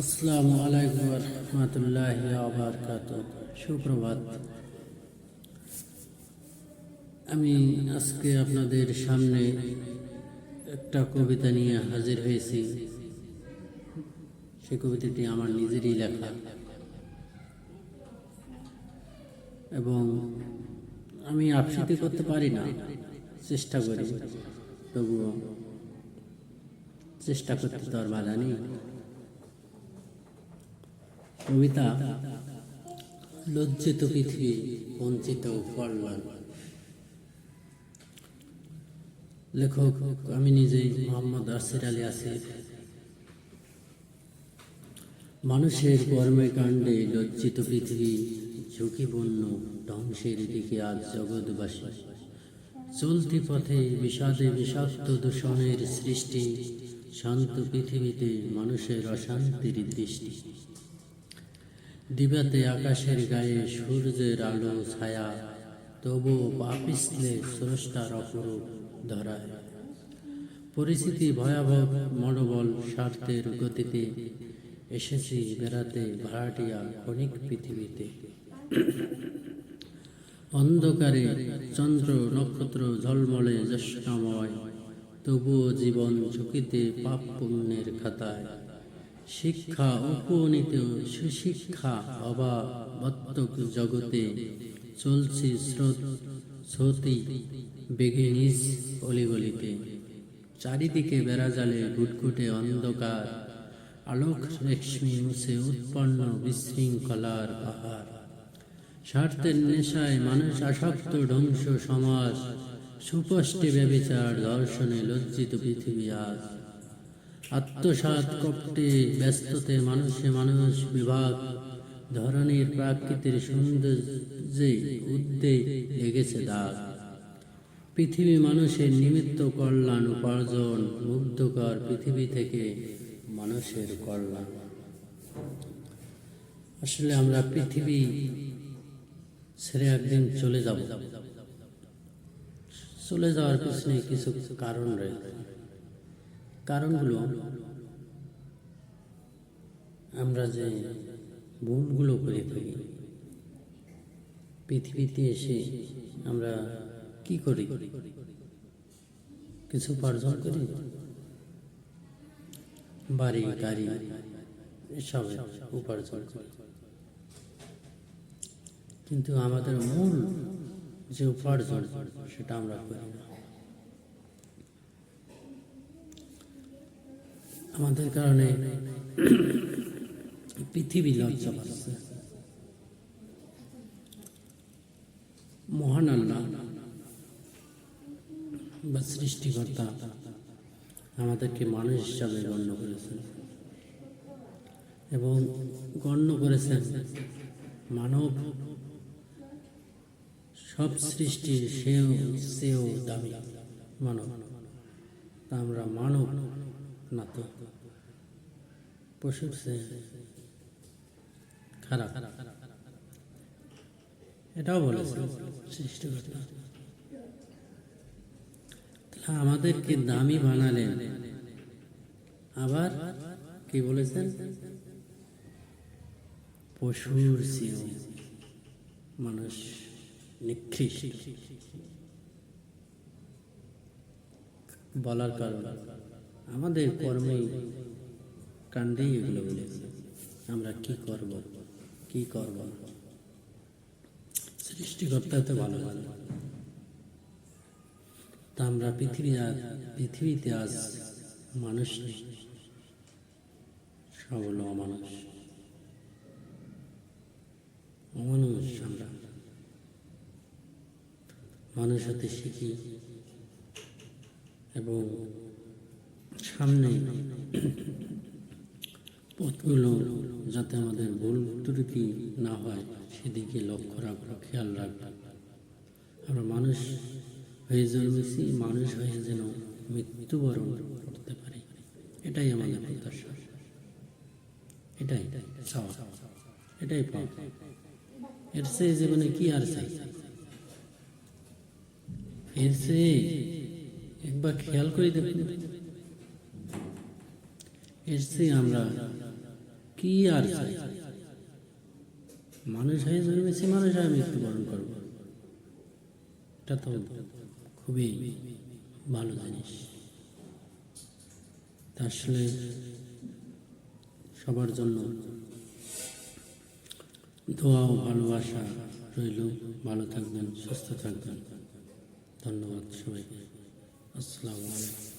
আসসালামু আলাইকুম ওয়া রাহমাতুল্লাহি ওয়া বারাকাতুহু। সুপ্রভাত। আমি আজকে আপনাদের সামনে একটা কবিতা নিয়ে হাজির হয়েছি। সেই কবিতাটি আমার নিজেরই লেখা এবং আমি আবৃত্তি করতে পারি না, চেষ্টা করি, তবুও চেষ্টা করতে তো আর বাধা নেই। কবিতা লজ্জিত পৃথিবী, বঞ্চিত কল্যাণ। লেখক আমি নিজেই, মোহাম্মদ আসির আলী আসিফ। মানুষের কর্মে কাণ্ডে লজ্জিত পৃথিবী, ঝুঁকিপূর্ণ ধ্বংসের দিকে আজ জগৎবাসী। চলতি পথে বিষাদে বিষাক্ত দূষণের সৃষ্টি, শান্ত পৃথিবীতে মানুষের অশান্তির দৃষ্টি। দিবাতে আকাশের গায়ে সূর্যের আলো ছায়া, তবু পাপিষ্লে স্রষ্টার অপরূপ ধরায়। পরিস্থিতি ভয়াবহ, মনোবল স্বার্থের গতিতে, এসেছি বেড়াতে ভাড়াটিয়া ক্ষণিক পৃথিবীতে। অন্ধকারে চন্দ্র নক্ষত্র ঝলমলে জ্যোৎস্নাময়, তবুও জীবন ঝুঁকিতে পাপ পুণ্যের খাতায়। শিক্ষা উপনীত সুশিক্ষা অবাবত্তক জগতে, চলছি স্রোত স্রোতি বেগে নিজ অলিগলিতে। চারিদিকে বেড়াজালে ঘুটঘুটে অন্ধকার, আলোক রেশমি মুছে উৎপন্ন বিশৃঙ্খলার পাহাড়। স্বার্থের নেশায় মানুষ আসক্ত ধ্বংস সমাজ, সুপষ্টে ব্যভিচার ধর্ষণে লজ্জিত পৃথিবী আজ। আত্মসাৎ কপটে ব্যস্ততে মানুষে মানুষ বিভাগ, ধরনের প্রাকৃতির সৌন্দর্যে উদ্বেগ লেগেছে দাগ। পৃথিবী মানুষের নিমিত্ত কল্যাণ উপার্জন, মুগ্ধকর পৃথিবী থেকে মানুষের কল্যাণ। আসলে আমরা পৃথিবী ছেড়ে একদিন চলে যাব। চলে যাওয়ার পিছনে কিছু কারণ রয়েছে। কারণগুলো আমরা যে ভুলগুলো করে থাকি, পৃথিবীতে এসে আমরা কি করি? কিছু উপার্জন করি, বাড়ি গাড়ি এসব উপার্জন করি, কিন্তু আমাদের মূল যে উপার্জন সেটা আমরা করি না। আমাদের কারণে পৃথিবী লজ্জা পাচ্ছে। মহান আল্লাহ বা সৃষ্টিকর্তা আমাদেরকে মানুষ হিসাবে গণ্য করেছেন এবং গণ্য করেছেন মানব সব সৃষ্টির সেও দামি মানব। তা আমরা মানব না তো পশুর সে খারাপ, এটাও বলেছে সৃষ্টিকর্তা। আমাদেরকে দামি বানালেন, আবার কি বলেছেন? পশুর চেয়েও মানুষ নিকৃষ্ট বলার কারণ আমাদের কর্মে কাণ্ডেই এগুলো বলেছে। আমরা কি করব কি করব? সৃষ্টিকর্তা তো ভালো ভালো। তা আমরা পৃথিবীতে আজ মানুষ নেই, সব হলো অমানুষ। অমানুষ আমরা মানুষ হতে শিখি এবং সামনে পথগুলো যাতে আমাদের ভুল ত্রুটি না হয় সেদিকে লক্ষ্য রাখবো, খেয়াল রাখবো। আমরা মানুষ হয়ে জন্মেছি, মানুষ হয়ে যেন মৃত্যুবরণ করতে পারি, এটাই আমাদের প্রত্যাশা, এটাই চাওয়া, এটাই পাওয়া। এর চেয়ে জীবনে কি আর চাই? এর চেয়ে একবার খেয়াল করে দেখুন, এর চেয়ে আমরা কি আর চাই? মানুষ হয়ে জন্মেছি, মানুষ হয়ে মৃত্যুবরণ করব, এটা তো খুবই ভালো জিনিস। তা আসলে সবার জন্য দোয়া ও ভালোবাসা রইল। ভালো থাকবেন, সুস্থ থাকবেন। ধন্যবাদ সবাইকে। আসসালামু আলাইকুম।